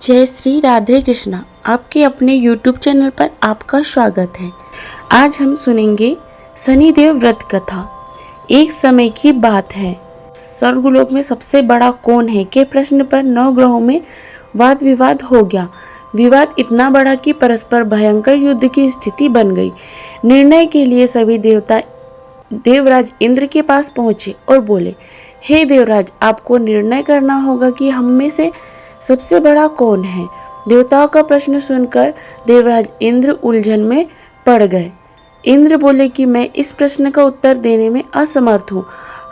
जय श्री राधे कृष्णा। आपके अपने YouTube चैनल पर आपका स्वागत है। आज हम सुनेंगे शनिदेव व्रत कथा। एक समय की बात है, स्वर्गलोक में सबसे बड़ा कौन है के प्रश्न पर 9 ग्रहों में वाद विवाद हो गया। विवाद इतना बड़ा कि परस्पर भयंकर युद्ध की स्थिति बन गई। निर्णय के लिए सभी देवता देवराज इंद्र के पास पहुंचे और बोले, हे देवराज, आपको निर्णय करना होगा कि हम में से सबसे बड़ा कौन है। देवताओं का प्रश्न सुनकर देवराज इंद्र उलझन में पड़ गए। इंद्र बोले कि मैं इस प्रश्न का उत्तर देने में असमर्थ हूँ।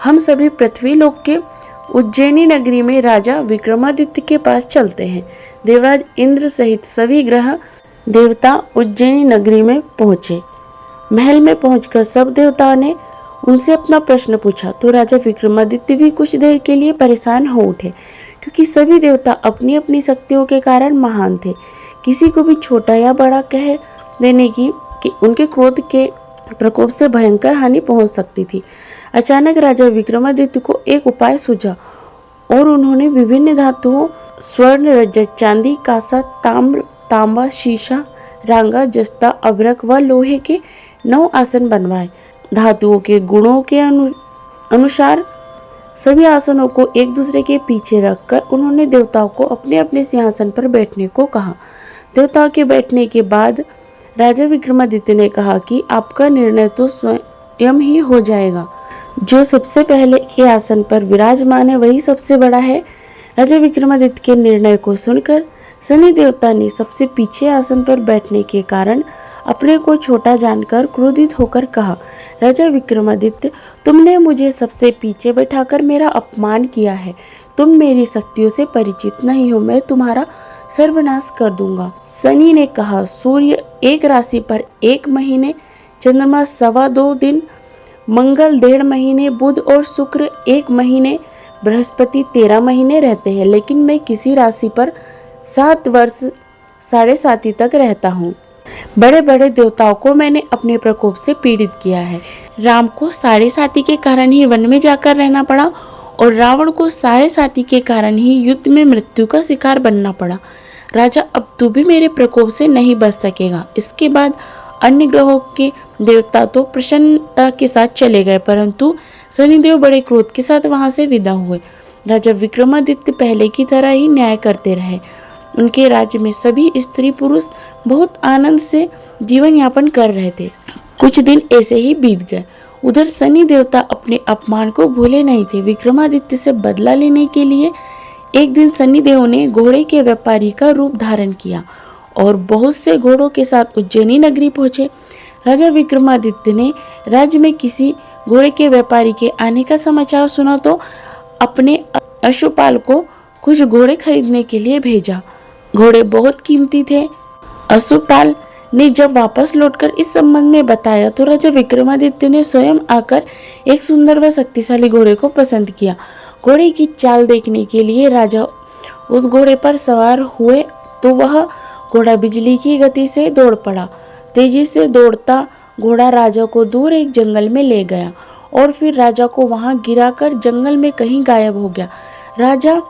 हम सभी पृथ्वी लोक के उज्जैनी नगरी में राजा विक्रमादित्य के पास चलते हैं। देवराज इंद्र सहित सभी ग्रह देवता उज्जैनी नगरी में पहुंचे। महल में पहुंचकर सब देवताओं ने उनसे अपना प्रश्न पूछा तो राजा विक्रमादित्य भी कुछ देर के लिए परेशान हो उठे, क्योंकि सभी देवता अपनी अपनी शक्तियों के कारण महान थे। किसी को भी छोटा या बड़ा कह देने की कि उनके क्रोध के प्रकोप से भयंकर हानि पहुंच सकती थी। अचानक राजा विक्रमादित्य को एक उपाय सूझा और उन्होंने विभिन्न धातुओं स्वर्ण, रजत, चांदी, कांसा, ताम्र, तांबा, शीशा, रांगा, जस्ता, अभ्रक व लोहे के 9 आसन बनवाए। धातुओं के गुणों के अनुसार सभी आसनों को एक दूसरे के पीछे रखकर उन्होंने देवताओं को अपने अपने सिंहासन पर बैठने को कहा। देवताओं के बैठने के बाद राजा विक्रमादित्य ने कहा कि आपका निर्णय तो स्वयं ही हो जाएगा। जो सबसे पहले के आसन पर विराजमान है वही सबसे बड़ा है। राजा विक्रमादित्य के निर्णय को सुनकर शनि देवता ने सबसे पीछे आसन पर बैठने के कारण अपने को छोटा जानकर क्रोधित होकर कहा, राजा विक्रमादित्य, तुमने मुझे सबसे पीछे बैठाकर मेरा अपमान किया है। तुम मेरी शक्तियों से परिचित नहीं हो, मैं तुम्हारा सर्वनाश कर दूंगा। शनि ने कहा, सूर्य एक राशि पर 1 महीने, चंद्रमा 2.25 दिन, मंगल 1.5 महीने, बुध और शुक्र 1 महीने, बृहस्पति 13 महीने रहते हैं, लेकिन मैं किसी राशि पर 7 वर्ष 7.5 तक रहता हूँ। बड़े बड़े देवताओं को मैंने अपने प्रकोप से पीड़ित किया है। राम को 7.5 के कारण ही वन में जाकर रहना पड़ा और रावण को 7.5 के कारण ही युद्ध में मृत्यु का शिकार बनना पड़ा। राजा, अब तू भी मेरे प्रकोप से नहीं बच सकेगा। इसके बाद अन्य ग्रहों के देवता तो प्रसन्नता के साथ चले गए, परंतु शनिदेव बड़े क्रोध के साथ वहां से विदा हुए। राजा विक्रमादित्य पहले की तरह ही न्याय करते रहे। उनके राज्य में सभी स्त्री पुरुष बहुत आनंद से जीवन यापन कर रहे थे। कुछ दिन ऐसे ही बीत गए। उधर शनि देवता अपने अपमान को भूले नहीं थे। विक्रमादित्य से बदला लेने के लिए एक दिन शनिदेव ने घोड़े के व्यापारी का रूप धारण किया और बहुत से घोड़ों के साथ उज्जैनी नगरी पहुंचे। राजा विक्रमादित्य ने राज्य में किसी घोड़े के व्यापारी के आने का समाचार सुना तो अपने अश्वपाल को कुछ घोड़े खरीदने के लिए भेजा। घोड़े बहुत कीमती थे। अश्वपाल ने जब वापस लौटकर इस संबंध में बताया तो राजा विक्रमादित्य ने स्वयं आकर एक सुंदर व शक्तिशाली घोड़े को पसंद किया। घोड़े की चाल देखने के लिए राजा उस घोड़े पर सवार हुए तो वह घोड़ा बिजली की गति से दौड़ पड़ा। तेजी से दौड़ता घोड़ा राजा को दूर एक जंगल में ले गया और फिर राजा को वहां गिराकर जंगल में कहीं गायब हो गया। राजा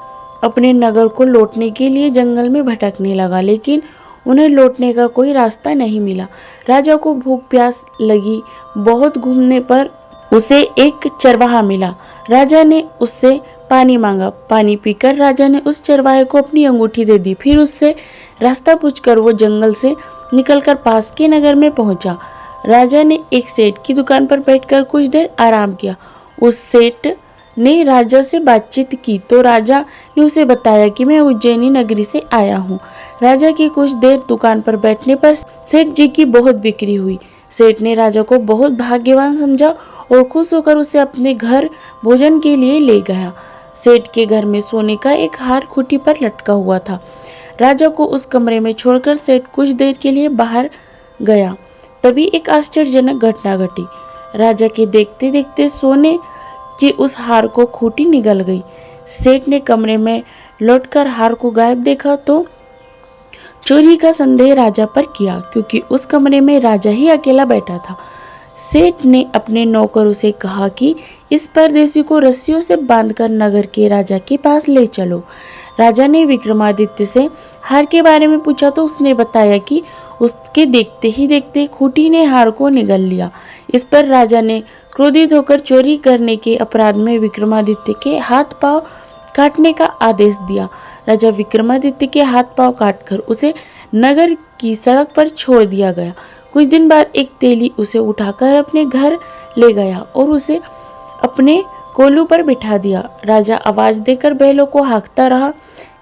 अपने नगर को लौटने के लिए जंगल में भटकने लगा, लेकिन उन्हें लौटने का कोई रास्ता नहीं मिला। राजा को भूख प्यास लगी। बहुत घूमने पर उसे एक चरवाहा मिला। राजा ने उससे पानी मांगा। पानी पीकर राजा ने उस चरवाहे को अपनी अंगूठी दे दी। फिर उससे रास्ता पूछकर वो जंगल से निकलकर पास के नगर में पहुंचा। राजा ने एक सेठ की दुकान पर बैठकर कुछ देर आराम किया। उस सेठ ने राजा से बातचीत की तो राजा ने उसे बताया कि मैं उज्जैनी नगरी से आया हूँ। राजा की कुछ देर दुकान पर बैठने पर सेठ जी की बहुत बिक्री हुई। सेठ ने राजा को बहुत भाग्यवान समझा और खुश होकर उसे अपने घर भोजन के लिए ले गया। सेठ के घर में सोने का एक हार खूंटी पर लटका हुआ था। राजा को उस कमरे में छोड़कर सेठ कुछ देर के लिए बाहर गया। तभी एक आश्चर्यजनक घटना घटी। राजा के देखते देखते सोने कि उस हार को खूंटी निगल गई। सेठ ने कमरे में लौटकर हार को गायब देखा तो चोरी का संदेह राजा पर किया, क्योंकि उस कमरे में राजा ही अकेला बैठा था। सेठ ने अपने नौकरों से कहा कि इस परदेसी को रस्सियों से बांधकर नगर के राजा के पास ले चलो। राजा ने विक्रमादित्य से हार के बारे में पूछा तो उसने बताया कि उसके देखते ही देखते खूंटी ने हार को निगल लिया। इस पर राजा ने क्रोधित होकर चोरी करने के अपराध में विक्रमादित्य के हाथ पांव काटने का आदेश दिया। राजा विक्रमादित्य के हाथ पांव काटकर उसे नगर की सड़क पर छोड़ दिया गया। कुछ दिन बाद एक तेली उसे उठाकर अपने घर ले गया और उसे अपने कोलू पर बिठा दिया। राजा आवाज देकर बैलों को हाँकता रहा।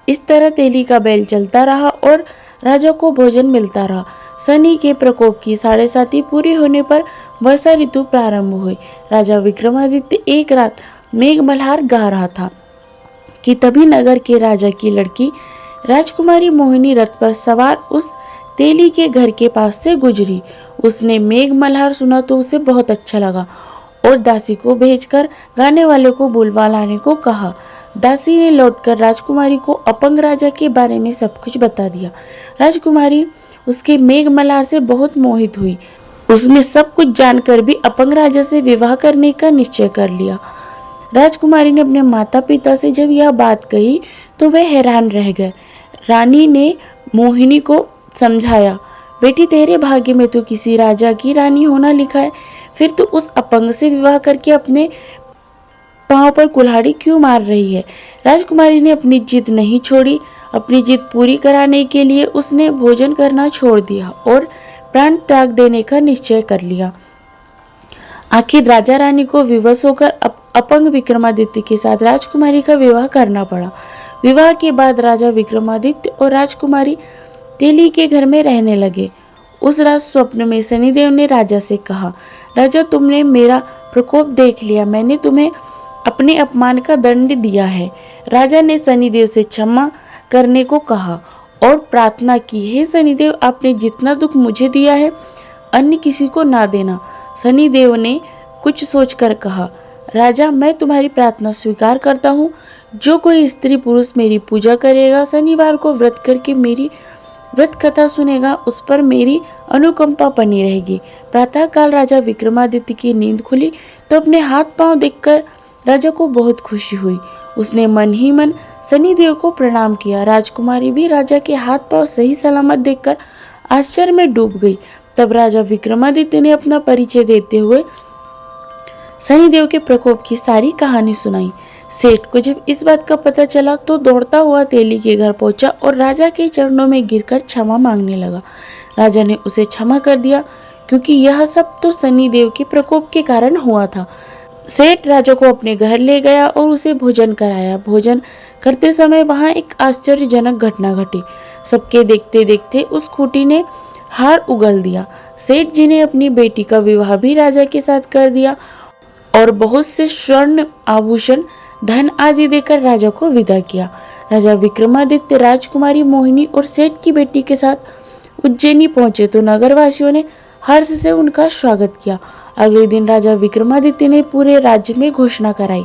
इस तरह तेली का बैल चलता रहा और राजा को भोजन मिलता रहा। शनि के प्रकोप की 7.5 पूरी होने पर वर्षा ऋतु प्रारंभ हुई। राजा विक्रमादित्य एक रात मेघ मल्हार गा रहा था कि तभी नगर के राजा की लड़की राजकुमारी मोहिनी रथ पर सवार उस तेली के घर के पास से गुजरी। उसने मेघ मल्हार सुना तो उसे बहुत अच्छा लगा और दासी को भेजकर गाने वाले को बुलवा लाने को कहा। दासी ने लौटकर राजकुमारी को अपंग राजा के बारे में सब कुछ बता दिया। राजकुमारी उसके मेघ मल्हार से बहुत मोहित हुई। उसने सब कुछ जानकर भी अपंग राजा से विवाह करने का निश्चय कर लिया। राजकुमारी ने अपने माता पिता से जब यह बात कही तो वे हैरान रह गए। रानी ने मोहिनी को समझाया, बेटी तेरे भाग्य में तो किसी राजा की रानी होना लिखा है, फिर तो उस अपंग से विवाह करके अपने पांव पर कुल्हाड़ी क्यों मार रही है। राजकुमारी ने अपनी जिद नहीं छोड़ी। अपनी जिद पूरी कराने के लिए उसने भोजन करना छोड़ दिया और प्राण त्याग देने का निश्चय कर लिया। आखिर राजा रानी को विवश होकर अपंग विक्रमादित्य के साथ राजकुमारी का विवाह करना पड़ा। विवाह के बाद राजा विक्रमादित्य और राजकुमारी तेली के घर में रहने लगे। उस रात स्वप्न में शनिदेव ने राजा से कहा, राजा तुमने मेरा प्रकोप देख लिया, मैंने तुम्हें अपने अपमान का दंड दिया है। राजा ने शनिदेव से क्षमा करने को कहा और प्रार्थना की, हे शनिदेव आपने जितना दुख मुझे दिया है अन्य किसी को ना देना। शनिदेव ने कुछ सोचकर कहा, राजा मैं तुम्हारी प्रार्थना स्वीकार करता हूँ। जो कोई स्त्री पुरुष मेरी पूजा करेगा, शनिवार को व्रत करके मेरी व्रत कथा सुनेगा, उस पर मेरी अनुकंपा बनी रहेगी। प्रातःकाल राजा विक्रमादित्य की नींद खुली तो अपने हाथ पांव देखकर राजा को बहुत खुशी हुई। उसने मन ही मन शनिदेव को प्रणाम किया। राजकुमारी भी राजा के हाथ पांव सही सलामत देखकर आश्चर्य में डूब गई। तब राजा विक्रमादित्य ने अपना परिचय देते हुए शनिदेव के प्रकोप की सारी कहानी सुनाई। सेठ को जब इस बात का पता चला तो दौड़ता हुआ तेली के घर पहुंचा और राजा के चरणों में गिरकर क्षमा मांगने लगा। राजा ने उसे क्षमा कर दिया क्योंकि यह सब तो शनिदेव के प्रकोप के कारण हुआ था। सेठ राजा को अपने घर ले गया और उसे भोजन कराया। भोजन करते समय वहां एक आश्चर्यजनक घटना घटी। सबके देखते देखते उस खूंटी ने हार उगल दिया। सेठ जी ने अपनी बेटी का विवाह भी राजा के साथ कर दिया और बहुत से स्वर्ण आभूषण धन आदि देकर राजा को विदा किया। राजा विक्रमादित्य राजकुमारी मोहिनी और सेठ की बेटी के साथ उज्जैनी पहुंचे तो नगरवासियों ने हर्ष से उनका स्वागत किया। अगले दिन राजा विक्रमादित्य ने पूरे राज्य में घोषणा कराई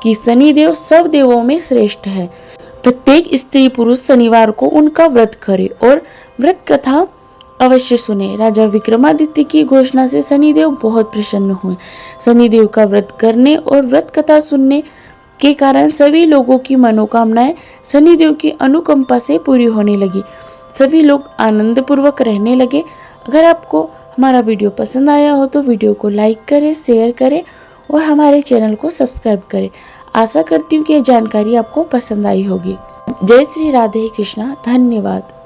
कि शनिदेव सब देवों में श्रेष्ठ है। प्रत्येक स्त्री पुरुष शनिवार को उनका व्रत करे और व्रत कथा अवश्य सुने। राजा विक्रमादित्य की घोषणा से शनिदेव बहुत प्रसन्न हुए। शनिदेव का व्रत करने और व्रत कथा सुनने के कारण सभी लोगों की मनोकामनाएं शनिदेव की अनुकंपा से पूरी होने लगी। सभी लोग आनंद पूर्वक रहने लगे। अगर आपको हमारा वीडियो पसंद आया हो तो वीडियो को लाइक करें, शेयर करें और हमारे चैनल को सब्सक्राइब करें। आशा करती हूँ कि यह जानकारी आपको पसंद आई होगी। जय श्री राधे कृष्णा। धन्यवाद।